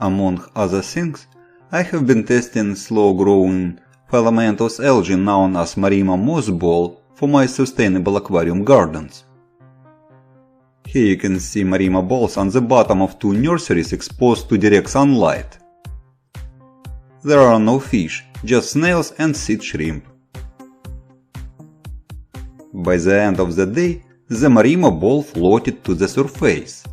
Among other things, I have been testing slow-growing filamentous algae known as Marima mossball for my sustainable aquarium gardens. Here you can see Marima balls on the bottom of two nurseries exposed to direct sunlight. There are no fish, just snails and sea shrimp. By the end of the day, the Marima ball floated to the surface.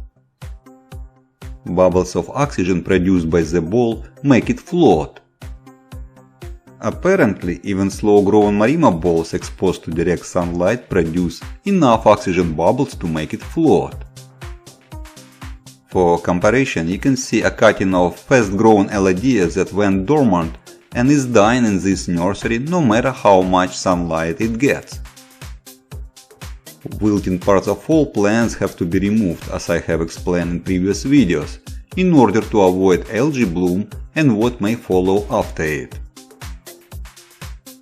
Bubbles of oxygen produced by the ball make it float. Apparently, even slow-growing Marima balls exposed to direct sunlight produce enough oxygen bubbles to make it float. For comparison, you can see a cutting of fast-growing Elodea that went dormant and is dying in this nursery no matter how much sunlight it gets. Wilting parts of all plants have to be removed, as I have explained in previous videos, in order to avoid algae bloom and what may follow after it.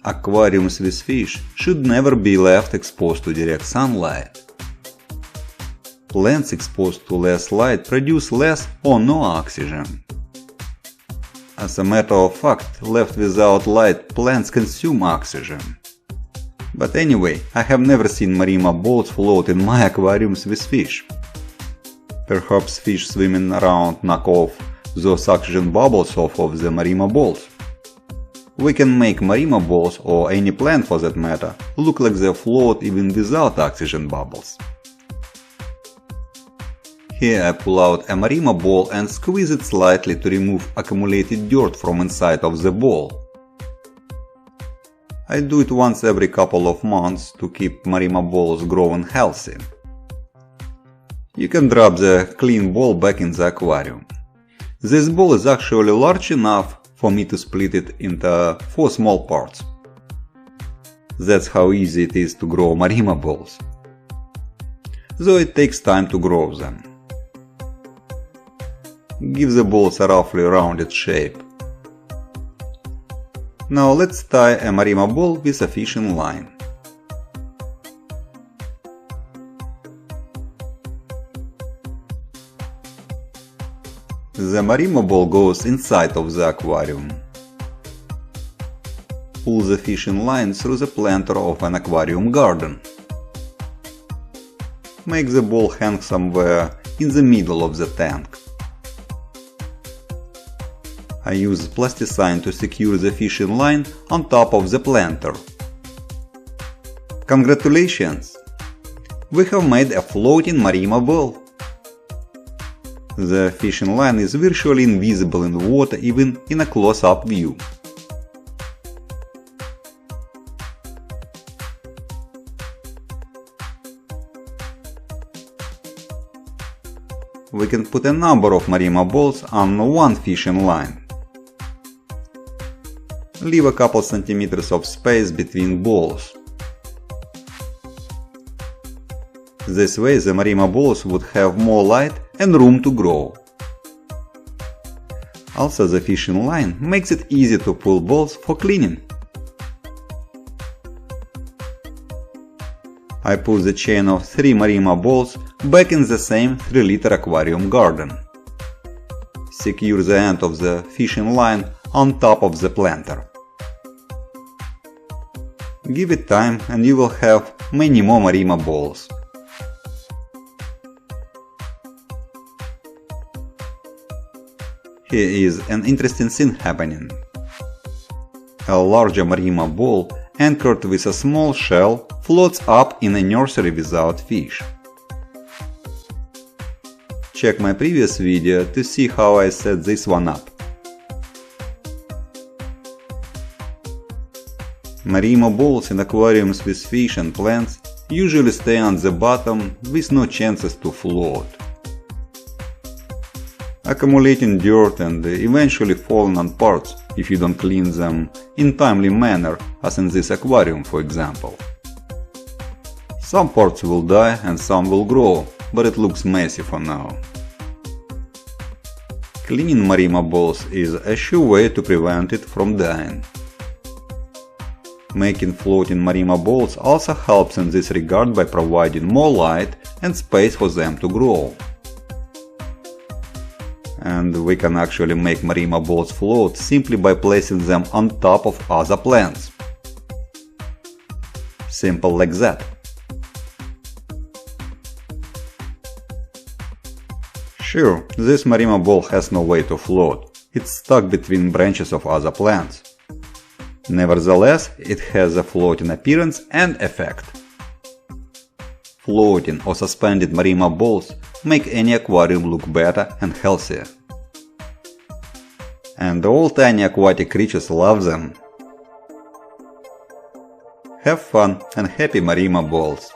Aquariums with fish should never be left exposed to direct sunlight. Plants exposed to less light produce less or no oxygen. As a matter of fact, left without light, plants consume oxygen. But anyway, I have never seen Marima balls float in my aquariums with fish. Perhaps fish swimming around knock off those oxygen bubbles off of the Marima balls. We can make Marima balls, or any plant for that matter, look like they float even without oxygen bubbles. Here I pull out a Marima ball and squeeze it slightly to remove accumulated dirt from inside of the ball. I do it once every couple of months to keep Marima balls growing healthy. You can drop the clean ball back in the aquarium. This ball is actually large enough for me to split it into 4 small parts. That's how easy it is to grow Marima balls, though it takes time to grow them. Give the balls a roughly rounded shape. Now let's tie a Marima ball with a fishing line. The Marima ball goes inside of the aquarium. Pull the fishing line through the planter of an aquarium garden. Make the ball hang somewhere in the middle of the tank. I use plasticine to secure the fishing line on top of the planter. Congratulations! We have made a floating Marima ball. The fishing line is virtually invisible in the water even in a close-up view. We can put a number of Marima balls on one fishing line. Leave a couple centimeters of space between balls. This way the Marima balls would have more light and room to grow. Also, the fishing line makes it easy to pull balls for cleaning. I put the chain of 3 Marima balls back in the same 3-liter aquarium garden. Secure the end of the fishing line on top of the planter. Give it time and you will have many more Marima balls. Here is an interesting thing happening. A larger Marima ball anchored with a small shell floats up in a nursery without fish. Check my previous video to see how I set this one up. Marima balls in aquariums with fish and plants usually stay on the bottom with no chances to float, accumulating dirt and eventually falling on parts if you don't clean them in timely manner, as in this aquarium for example. Some parts will die and some will grow, but it looks messy for now. Cleaning Marima balls is a sure way to prevent it from dying. Making floating Marima balls also helps in this regard by providing more light and space for them to grow. And we can actually make Marima balls float simply by placing them on top of other plants. Simple like that. Sure, this Marima ball has no way to float, it's stuck between branches of other plants. Nevertheless, it has a floating appearance and effect. Floating or suspended Marima balls make any aquarium look better and healthier. And all tiny aquatic creatures love them. Have fun and happy Marima balls!